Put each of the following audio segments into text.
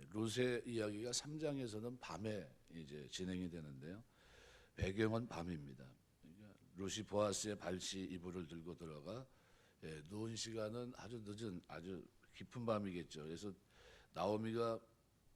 롯의 이야기가 3장에서는 밤에 이제 진행이 되는데요. 배경은 밤입니다. 그러니까 롯이 보아스의 발치 이불을 들고 들어가 누운 시간은 아주 늦은 아주 깊은 밤이겠죠. 그래서 나오미가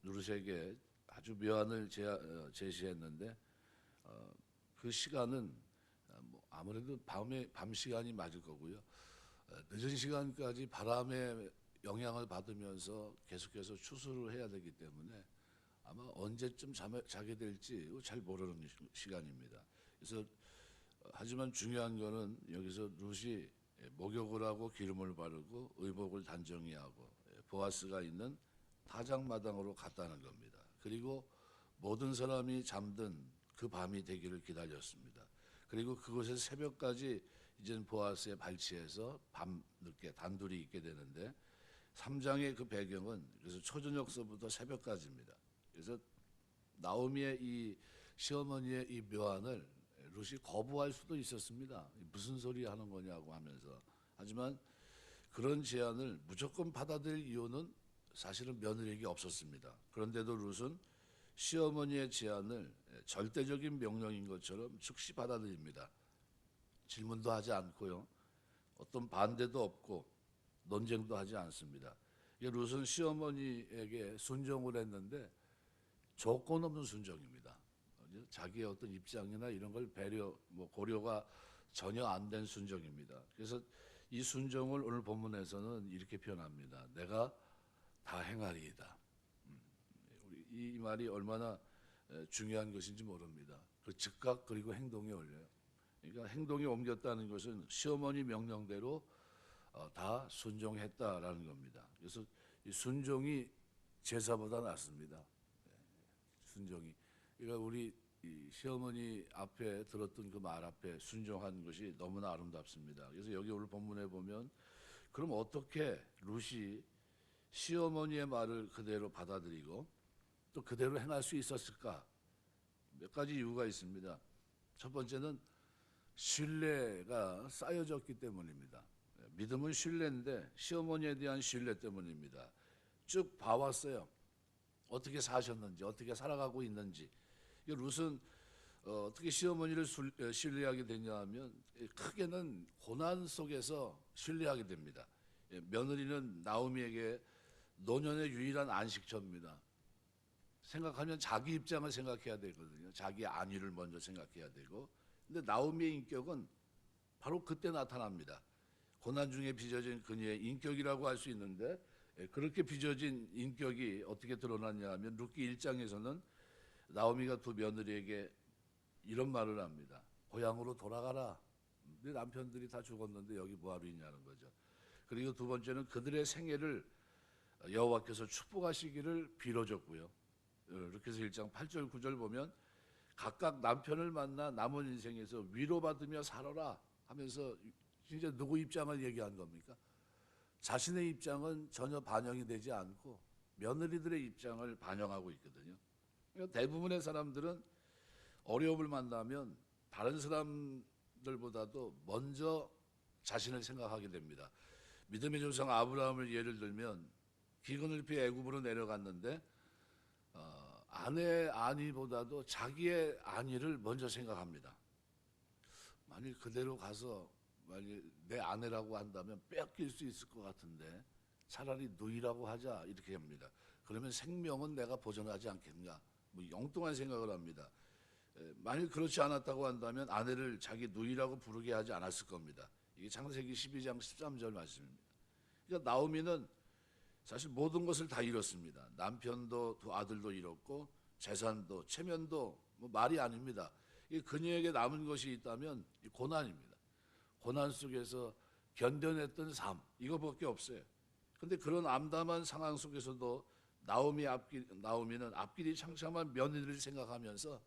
롯에게 아주 묘안을 제시했는데 그 시간은 뭐 아무래도 밤 시간이 맞을 거고요. 늦은 시간까지 바람의 영향을 받으면서 계속해서 추수를 해야 되기 때문에 아마 언제쯤 자게 될지 잘 모르는 시간입니다. 그래서 하지만 중요한 거는 여기서 룻이 목욕을 하고 기름을 바르고 의복을 단정히 하고 보아스가 있는 타작마당으로 갔다는 겁니다. 그리고 모든 사람이 잠든 그 밤이 되기를 기다렸습니다. 그리고 그곳에서 새벽까지 이제는 보아스의 발치에서 밤 늦게 단둘이 있게 되는데 3장의 그 배경은 그래서 초저녁서부터 새벽까지입니다. 그래서 나오미의 이 시어머니의 이 묘안을 룻이 거부할 수도 있었습니다. 무슨 소리 하는 거냐고 하면서. 하지만 그런 제안을 무조건 받아들일 이유는 사실은 며느리에게 없었습니다. 그런데도 룻은 시어머니의 제안을 절대적인 명령인 것처럼 즉시 받아들입니다. 질문도 하지 않고요. 어떤 반대도 없고 논쟁도 하지 않습니다. 룻은 시어머니에게 순종을 했는데 조건 없는 순종입니다. 자기의 어떤 입장이나 이런 걸 고려가 전혀 안 된 순종입니다. 그래서 이 순종을 오늘 본문에서는 이렇게 표현합니다. 내가 다 행하리이다. 이 말이 얼마나 중요한 것인지 모릅니다. 그 즉각 그리고 행동에 올려요. 그러니까 행동에 옮겼다는 것은 시어머니 명령대로 다 순종했다라는 겁니다. 그래서 이 순종이 제사보다 낫습니다. 순종이. 그러니까 우리 이 시어머니 앞에 들었던 그 말 앞에 순종한 것이 너무나 아름답습니다. 그래서 여기 오늘 본문에 보면 그럼 어떻게 룻이 시어머니의 말을 그대로 받아들이고 또 그대로 행할 수 있었을까? 몇 가지 이유가 있습니다. 첫 번째는 신뢰가 쌓여졌기 때문입니다. 믿음은 신뢰인데 시어머니에 대한 신뢰 때문입니다. 쭉 봐왔어요. 어떻게 사셨는지, 어떻게 살아가고 있는지. 룻은 어떻게 시어머니를 신뢰하게 되냐 하면 크게는 고난 속에서 신뢰하게 됩니다. 며느리는 나오미에게 노년의 유일한 안식처입니다. 생각하면 자기 입장을 생각해야 되거든요. 자기 안위를 먼저 생각해야 되고. 근데 나오미의 인격은 바로 그때 나타납니다. 고난 중에 빚어진 그녀의 인격이라고 할 수 있는데 그렇게 빚어진 인격이 어떻게 드러났냐 하면 룻기 1장에서는 나오미가 두 며느리에게 이런 말을 합니다. 고향으로 돌아가라. 네 남편들이 다 죽었는데 여기 뭐하러 있냐는 거죠. 그리고 두 번째는 그들의 생애를 여호와께서 축복하시기를 빌어줬고요. 이렇게 해서 1장 8절 9절 보면 각각 남편을 만나 남은 인생에서 위로받으며 살아라 하면서 진짜 누구 입장을 얘기한 겁니까? 자신의 입장은 전혀 반영이 되지 않고 며느리들의 입장을 반영하고 있거든요. 그러니까 대부분의 사람들은 어려움을 만나면 다른 사람들보다도 먼저 자신을 생각하게 됩니다. 믿음의 조상 아브라함을 예를 들면 기근을 피해 애굽으로 내려갔는데 아내의 안위보다도 자기의 안위를 먼저 생각합니다. 만일 그대로 가서 만일 내 아내라고 한다면 뺏길 수 있을 것 같은데 차라리 누이라고 하자 이렇게 합니다. 그러면 생명은 내가 보존하지 않겠는가? 뭐 엉뚱한 생각을 합니다. 만일 그렇지 않았다고 한다면 아내를 자기 누이라고 부르게 하지 않았을 겁니다. 이게 창세기 12장 13절 말씀입니다. 그러니까 나오미는 사실 모든 것을 다 잃었습니다. 남편도 두 아들도 잃었고 재산도 체면도 뭐 말이 아닙니다. 그녀에게 남은 것이 있다면 고난입니다. 고난 속에서 견뎌냈던 삶 이거밖에 없어요. 그런데 그런 암담한 상황 속에서도 나오미는 앞길이 창창한 며느리를 생각하면서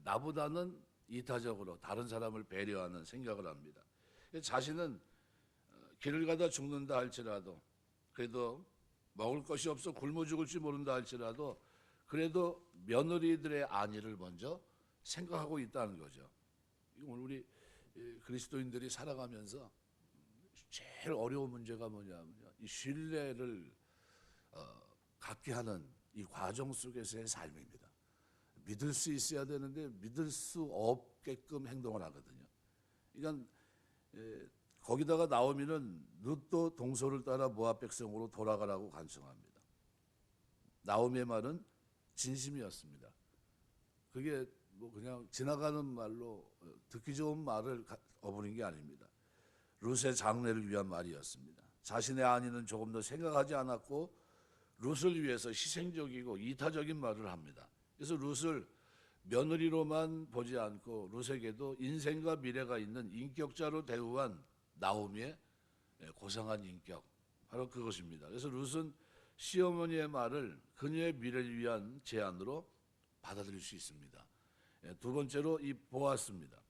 나보다는 이타적으로 다른 사람을 배려하는 생각을 합니다. 자신은 길을 가다 죽는다 할지라도 그래도 먹을 것이 없어 굶어 죽을지 모른다 할지라도 그래도 며느리들의 안위를 먼저 생각하고 있다는 거죠. 오늘 우리 그리스도인들이 살아가면서 제일 어려운 문제가 뭐냐면요. 이 신뢰를 갖게 하는 이 과정 속에서의 삶입니다. 믿을 수 있어야 되는데 믿을 수 없게끔 행동을 하거든요. 그러니까 거기다가 나오미는 룻도 동서를 따라 모압 백성으로 돌아가라고 간청합니다. 나오미의 말은 진심이었습니다. 그게 뭐 그냥 지나가는 말로 듣기 좋은 말을 어부린 게 아닙니다. 룻의 장래를 위한 말이었습니다. 자신의 안위는 조금 더 생각하지 않았고 룻을 위해서 희생적이고 이타적인 말을 합니다. 그래서 룻을 며느리로만 보지 않고 룻에게도 인생과 미래가 있는 인격자로 대우한 나오미의 고상한 인격, 바로 그것입니다. 그래서 룻은 시어머니의 말을 그녀의 미래를 위한 제안으로 받아들일 수 있습니다. 두 번째로 이 보아스입니다.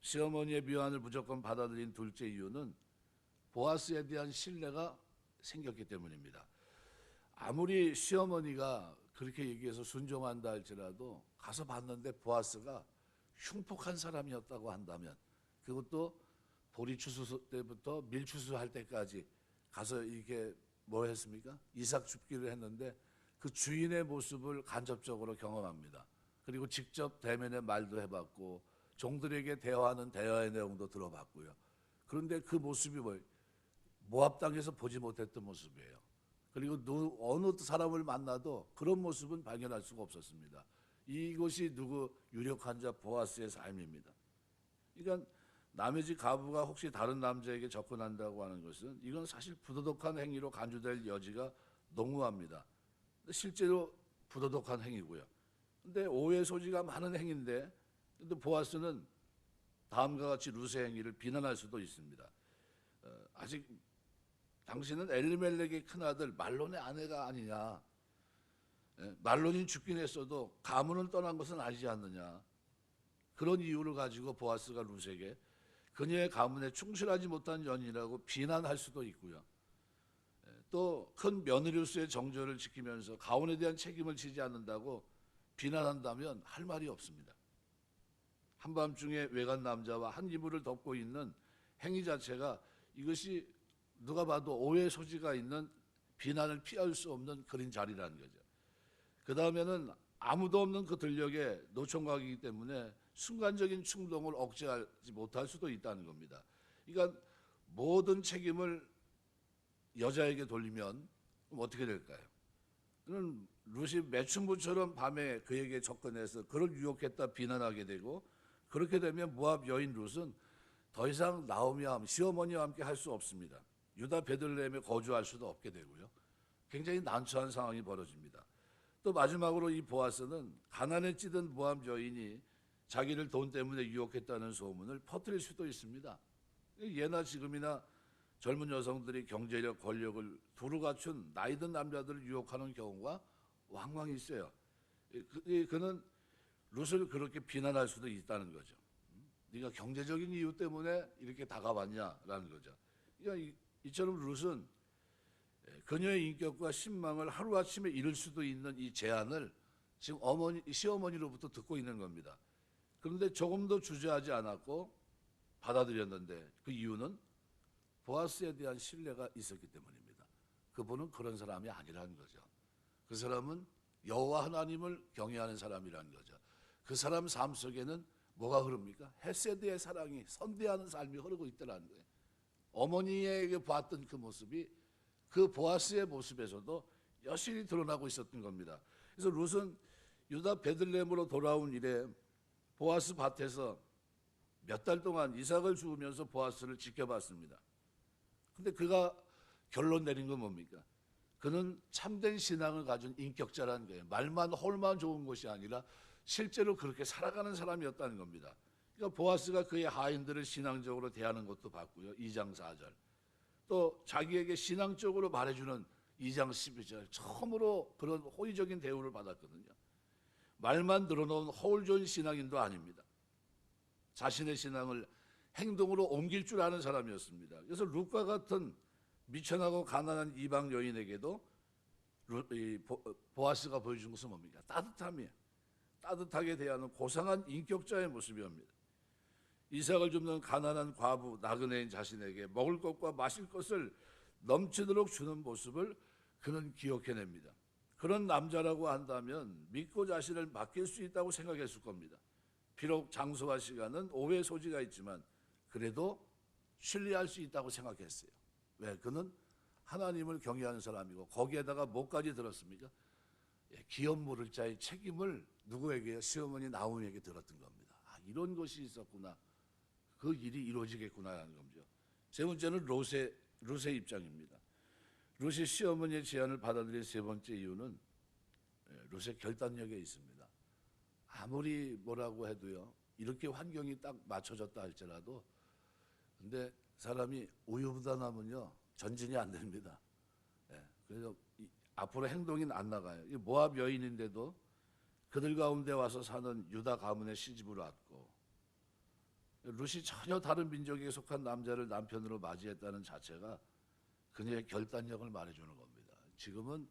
시어머니의 묘안을 무조건 받아들인 둘째 이유는 보아스에 대한 신뢰가 생겼기 때문입니다. 아무리 시어머니가 그렇게 얘기해서 순종한다 할지라도 가서 봤는데 보아스가 흉폭한 사람이었다고 한다면, 그것도 보리 추수 때부터 밀 추수할 때까지 가서 이렇게 뭐 했습니까? 이삭 줍기를 했는데 그 주인의 모습을 간접적으로 경험합니다. 그리고 직접 대면의 말도 해봤고 종들에게 대화하는 대화의 내용도 들어봤고요. 그런데 그 모습이 모압 땅에서 보지 못했던 모습이에요. 그리고 어느 사람을 만나도 그런 모습은 발견할 수가 없었습니다. 이것이 유력한 자 보아스의 삶입니다. 그러니까 남의 집 가부가 혹시 다른 남자에게 접근한다고 하는 것은 이건 사실 부도덕한 행위로 간주될 여지가 농후합니다. 실제로 부도덕한 행위고요. 근데 오해 소지가 많은 행위인데, 근데 보아스는 다음과 같이 룻의 행위를 비난할 수도 있습니다. 아직 당신은 엘리멜렉의 큰아들 말론의 아내가 아니냐. 말론이 죽긴 했어도 가문을 떠난 것은 아니지 않느냐. 그런 이유를 가지고 보아스가 룻에게 그녀의 가문에 충실하지 못한 연인이라고 비난할 수도 있고요. 또 큰 며느리로서의 정절을 지키면서 가문에 대한 책임을 지지 않는다고 비난한다면 할 말이 없습니다. 한밤중에 외간 남자와 한 이불을 덮고 있는 행위 자체가 이것이 누가 봐도 오해 소지가 있는, 비난을 피할 수 없는 그런 자리라는 거죠. 그 다음에는 아무도 없는 그 들녘에 노총각이기 때문에 순간적인 충동을 억제하지 못할 수도 있다는 겁니다. 그러니까 모든 책임을 여자에게 돌리면 그럼 어떻게 될까요? 그는 룻이 매춘부처럼 밤에 그에게 접근해서 그를 유혹했다 비난하게 되고, 그렇게 되면 모압 여인 룻은 더 이상 나오미와 시어머니와 함께 할 수 없습니다. 유다 베들레헴에 거주할 수도 없게 되고요. 굉장히 난처한 상황이 벌어집니다. 또 마지막으로 이 보아스는 가난에 찌든 모압 여인이 자기를 돈 때문에 유혹했다는 소문을 퍼뜨릴 수도 있습니다. 예나 지금이나 젊은 여성들이 경제력, 권력을 두루 갖춘 나이든 남자들을 유혹하는 경우가 왕왕 있어요. 그는 룻을 그렇게 비난할 수도 있다는 거죠. 네가 경제적인 이유 때문에 이렇게 다가왔냐라는 거죠. 그러니까 이처럼 룻은 그녀의 인격과 신망을 하루아침에 잃을 수도 있는 이 제안을 지금 시어머니로부터 듣고 있는 겁니다. 그런데 조금도 주저하지 않았고 받아들였는데 그 이유는 보아스에 대한 신뢰가 있었기 때문입니다. 그분은 그런 사람이 아니라는 거죠. 그 사람은 여호와 하나님을 경외하는 사람이라는 거죠. 그 사람 삶 속에는 뭐가 흐릅니까? 헤세드의 사랑이, 선대하는 삶이 흐르고 있더라는 거예요. 어머니에게 봤던 그 모습이 그 보아스의 모습에서도 여실히 드러나고 있었던 겁니다. 그래서 룻은 유다 베들레헴으로 돌아온 이래 보아스 밭에서 몇 달 동안 이삭을 주우면서 보아스를 지켜봤습니다. 근데 그가 결론 내린 건 뭡니까? 그는 참된 신앙을 가진 인격자라는 거예요. 말만 홀만 좋은 것이 아니라 실제로 그렇게 살아가는 사람이었다는 겁니다. 그러니까 보아스가 그의 하인들을 신앙적으로 대하는 것도 봤고요. 2장 4절. 또 자기에게 신앙적으로 말해주는 2장 12절. 처음으로 그런 호의적인 대우를 받았거든요. 말만 들어놓은 허울 좋은 신앙인도 아닙니다. 자신의 신앙을 행동으로 옮길 줄 아는 사람이었습니다. 그래서 룻과 같은 미천하고 가난한 이방 여인에게도 보아스가 보여준 것은 뭡니까? 따뜻함이에요. 따뜻하게 대하는 고상한 인격자의 모습이옵니다. 이삭을 줍는 가난한 과부 나그네인 자신에게 먹을 것과 마실 것을 넘치도록 주는 모습을 그는 기억해냅니다. 그런 남자라고 한다면 믿고 자신을 맡길 수 있다고 생각했을 겁니다. 비록 장소와 시간은 오해 소지가 있지만 그래도 신뢰할 수 있다고 생각했어요. 왜? 그는 하나님을 경외하는 사람이고 거기에다가 뭐까지 들었습니까? 기업 모를 자의 책임을 누구에게요? 시어머니 나오미에게 들었던 겁니다. 아, 이런 것이 있었구나. 그 일이 이루어지겠구나 하는 거죠. 세 번째는 룻의 입장입니다. 룻이 시어머니의 제안을 받아들인 세 번째 이유는 룻의 결단력에 있습니다. 아무리 뭐라고 해도요, 이렇게 환경이 딱 맞춰졌다 할지라도 근데 사람이 우유부단하면요 전진이 안 됩니다. 그래서 앞으로 행동이 안 나가요. 모압 여인인데도 그들 가운데 와서 사는 유다 가문의 시집을 왔고 룻이 전혀 다른 민족에 속한 남자를 남편으로 맞이했다는 자체가 그녀의 결단력을 말해주는 겁니다. 지금은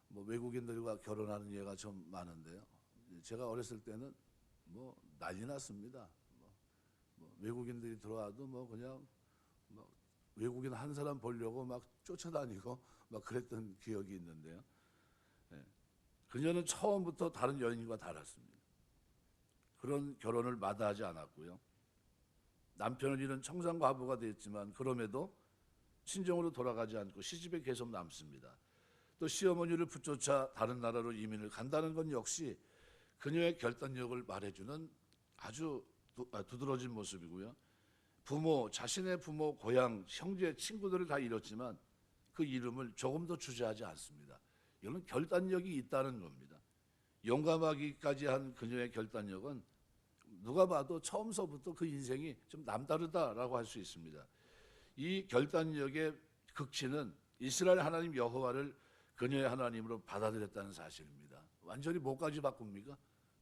뭐 외국인들과 결혼하는 예가 좀 많은데요. 제가 어렸을 때는 뭐 난리 났습니다. 뭐 외국인들이 들어와도 뭐 그냥 뭐 외국인 한 사람 보려고 막 쫓아다니고 막 그랬던 기억이 있는데요. 그녀는 처음부터 다른 여인과 달랐습니다. 그런 결혼을 마다하지 않았고요. 남편을 잃은 청산과부가 됐지만 그럼에도 친정으로 돌아가지 않고 시집에 계속 남습니다. 또 시어머니를 붙쫓아 다른 나라로 이민을 간다는 건 역시 그녀의 결단력을 말해주는 아주 두드러진 모습이고요. 자신의 부모, 고향, 형제, 친구들을 다 잃었지만 그 이름을 조금도 주저하지 않습니다. 이건 결단력이 있다는 겁니다. 용감하기까지 한 그녀의 결단력은 누가 봐도 처음서부터 그 인생이 좀 남다르다라고 할 수 있습니다. 이 결단력의 극치는 이스라엘 하나님 여호와를 그녀의 하나님으로 받아들였다는 사실입니다. 완전히 뭐까지 바꿉니까?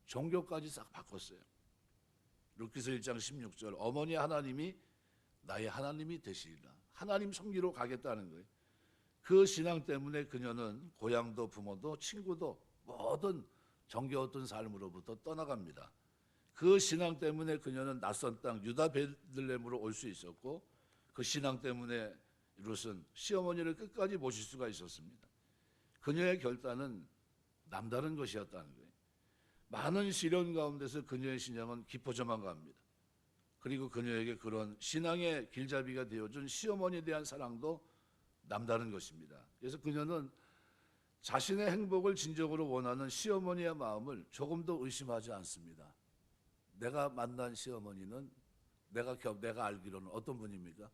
종교까지 싹 바꿨어요. 룻기서 1장 16절 어머니 하나님이 나의 하나님이 되시리라. 하나님 섬기로 가겠다는 거예요. 그 신앙 때문에 그녀는 고향도 부모도 친구도 모든 정겨웠던 삶으로부터 떠나갑니다. 그 신앙 때문에 그녀는 낯선 땅 유다 베들레헴으로 올 수 있었고 그 신앙 때문에 룻은 시어머니를 끝까지 모실 수가 있었습니다. 그녀의 결단은 남다른 것이었다는 거예요. 많은 시련 가운데서 그녀의 신앙은 깊어져만 갑니다. 그리고 그녀에게 그런 신앙의 길잡이가 되어준 시어머니에 대한 사랑도 남다른 것입니다. 그래서 그녀는 자신의 행복을 진정으로 원하는 시어머니의 마음을 조금도 의심하지 않습니다. 내가 만난 시어머니는 내가 알기로는 어떤 분입니까?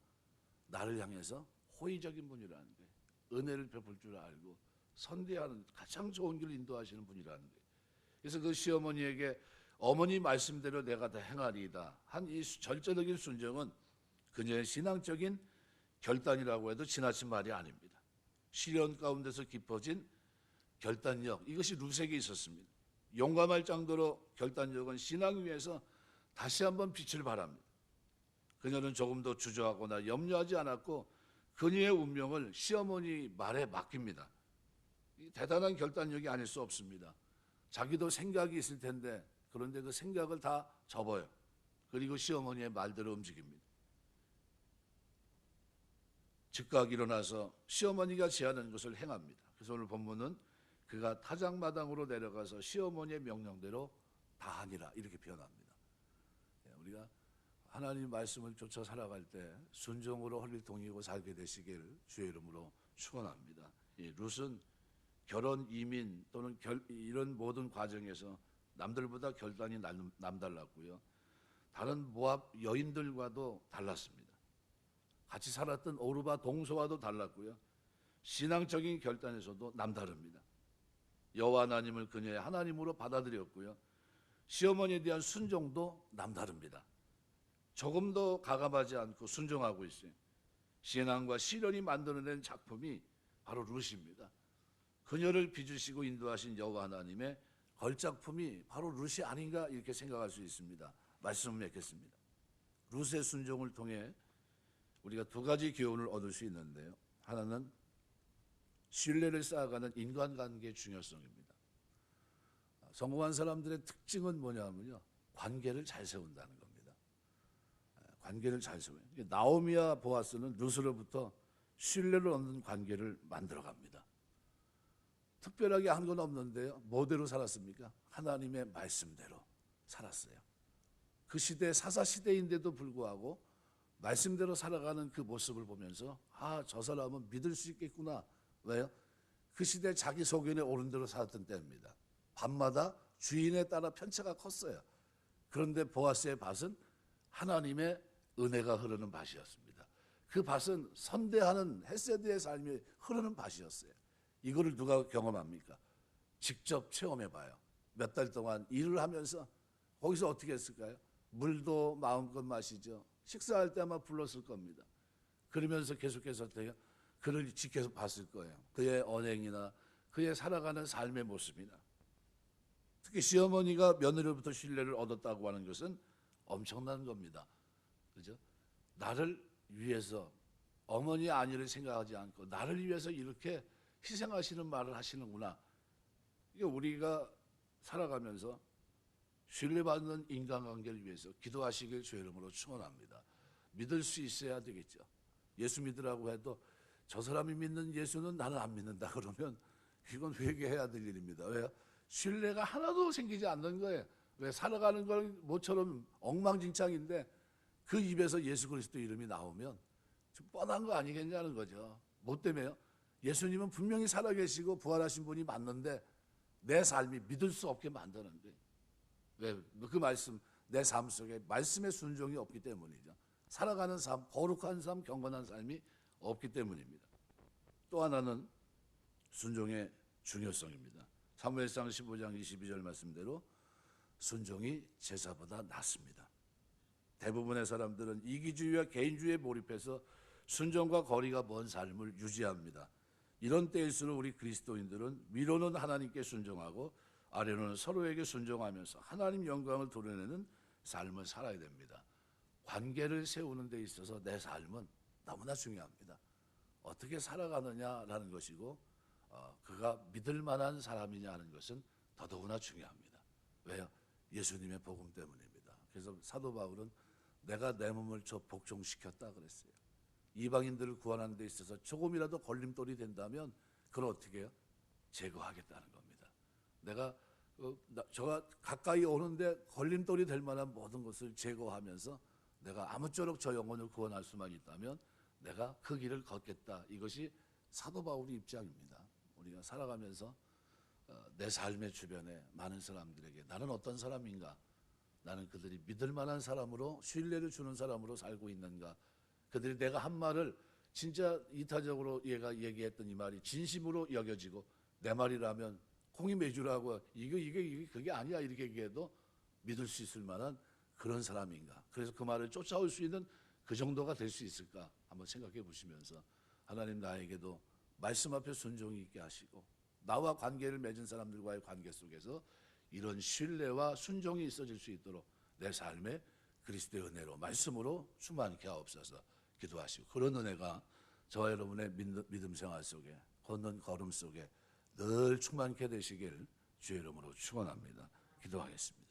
나를 향해서 호의적인 분이라는 거예요. 은혜를 베풀 줄 알고 선대하는 가장 좋은 길을 인도하시는 분이라는 거예요. 그래서 그 시어머니에게 어머니 말씀대로 내가 다 행하리이다 한 이 절제적인 순종은 그녀의 신앙적인 결단이라고 해도 지나친 말이 아닙니다. 시련 가운데서 깊어진 결단력, 이것이 룻에게 있었습니다. 용감할 정도로 결단력은 신앙 위에서 다시 한번 빛을 발합니다. 그녀는 조금도 주저하거나 염려하지 않았고 그녀의 운명을 시어머니 말에 맡깁니다. 대단한 결단력이 아닐 수 없습니다. 자기도 생각이 있을 텐데 그런데 그 생각을 다 접어요. 그리고 시어머니의 말대로 움직입니다. 즉각 일어나서 시어머니가 제안한 것을 행합니다. 그래서 오늘 본문은 그가 타작마당으로 내려가서 시어머니의 명령대로 다 하니라 이렇게 표현합니다. 우리가 하나님 말씀을 쫓아 살아갈 때 순종으로 헐릴 동이고 살게 되시길 주의 이름으로 축원합니다. 룻은 결혼, 이민 또는 이런 모든 과정에서 남들보다 결단이 남달랐고요. 다른 모압 여인들과도 달랐습니다. 같이 살았던 오르바 동서와도 달랐고요. 신앙적인 결단에서도 남다릅니다. 여호와 하나님을 그녀의 하나님으로 받아들였고요. 시어머니에 대한 순종도 남다릅니다. 조금 더 가감하지 않고 순종하고 있어요. 신앙과 시련이 만들어낸 작품이 바로 룻입니다. 그녀를 빚으시고 인도하신 여호와 하나님의 걸작품이 바로 룻이 아닌가 이렇게 생각할 수 있습니다. 말씀을 맺겠습니다. 룻의 순종을 통해 우리가 두 가지 교훈을 얻을 수 있는데요. 하나는 신뢰를 쌓아가는 인간관계의 중요성입니다. 성공한 사람들의 특징은 뭐냐면요. 관계를 잘 세운다는 겁니다. 관계를 잘 세워요. 나오미와 보아스는 룻으로부터 신뢰를 얻는 관계를 만들어갑니다. 특별하게 한 건 없는데요. 뭐대로 살았습니까? 하나님의 말씀대로 살았어요. 그 시대 사사시대인데도 불구하고 말씀대로 살아가는 그 모습을 보면서 저 사람은 믿을 수 있겠구나. 왜요? 그 시대 자기 소견에 옳은 대로 살았던 때입니다. 밤마다 주인에 따라 편차가 컸어요. 그런데 보아스의 밭은 하나님의 은혜가 흐르는 밭이었습니다. 그 밭은 선대하는 헤세드의 삶이 흐르는 밭이었어요. 이거를 누가 경험합니까? 직접 체험해봐요. 몇 달 동안 일을 하면서 거기서 어떻게 했을까요? 물도 마음껏 마시죠. 식사할 때 아마 불렀을 겁니다. 그러면서 계속해서 그를 지켜서 봤을 거예요. 그의 언행이나 그의 살아가는 삶의 모습이나. 특히 시어머니가 며느리로부터 신뢰를 얻었다고 하는 것은 엄청난 겁니다. 그죠? 나를 위해서 어머니 아니를 생각하지 않고 나를 위해서 이렇게 희생하시는 말을 하시는구나. 이게 우리가 살아가면서 신뢰받는 인간관계를 위해서 기도하시길 주의 이름으로 축원합니다. 믿을 수 있어야 되겠죠. 예수 믿으라고 해도 저 사람이 믿는 예수는 나는 안 믿는다 그러면 이건 회개해야 될 일입니다. 왜요? 신뢰가 하나도 생기지 않는 거예요. 왜? 살아가는 건 모처럼 엉망진창인데 그 입에서 예수 그리스도 이름이 나오면 좀 뻔한 거 아니겠냐는 거죠. 뭐 때문에요? 예수님은 분명히 살아계시고 부활하신 분이 맞는데 내 삶이 믿을 수 없게 만드는 거예요. 왜? 그 말씀, 내 삶 속에 말씀의 순종이 없기 때문이죠. 살아가는 삶, 거룩한 삶, 경건한 삶이 없기 때문입니다. 또 하나는 순종의 중요성입니다. 사무엘상 15장 22절 말씀대로 순종이 제사보다 낫습니다. 대부분의 사람들은 이기주의와 개인주의에 몰입해서 순종과 거리가 먼 삶을 유지합니다. 이런 때일수록 우리 그리스도인들은 위로는 하나님께 순종하고 아래로는 서로에게 순종하면서 하나님 영광을 드러내는 삶을 살아야 됩니다. 관계를 세우는 데 있어서 내 삶은 너무나 중요합니다. 어떻게 살아가느냐라는 것이고 그가 믿을 만한 사람이냐 하는 것은 더더구나 중요합니다. 왜요? 예수님의 복음 때문입니다. 그래서 사도 바울은 내가 내 몸을 복종시켰다 그랬어요. 이방인들을 구원하는 데 있어서 조금이라도 걸림돌이 된다면 그걸 어떻게 해요? 제거하겠다는 겁니다. 저가 가까이 오는데 걸림돌이 될 만한 모든 것을 제거하면서 내가 아무쪼록 저 영혼을 구원할 수만 있다면 내가 그 길을 걷겠다. 이것이 사도 바울의 입장입니다. 우리가 살아가면서 내 삶의 주변에 많은 사람들에게 나는 어떤 사람인가? 나는 그들이 믿을 만한 사람으로 신뢰를 주는 사람으로 살고 있는가? 그들이 내가 한 말을 진짜 이타적으로 얘가 얘기했던 이 말이 진심으로 여겨지고 내 말이라면 콩이 매주라고 이게 그게 아니야 이렇게 얘기해도 믿을 수 있을 만한 그런 사람인가? 그래서 그 말을 쫓아올 수 있는 그 정도가 될 수 있을까? 한번 생각해 보시면서 하나님 나에게도 말씀 앞에 순종이 있게 하시고 나와 관계를 맺은 사람들과의 관계 속에서 이런 신뢰와 순종이 있어질 수 있도록 내 삶에 그리스도의 은혜로 말씀으로 충만케 하옵소서 기도하시고 그런 은혜가 저와 여러분의 믿음 생활 속에 걷는 걸음 속에 늘 충만케 되시길 주의 이름으로 축원합니다. 기도하겠습니다.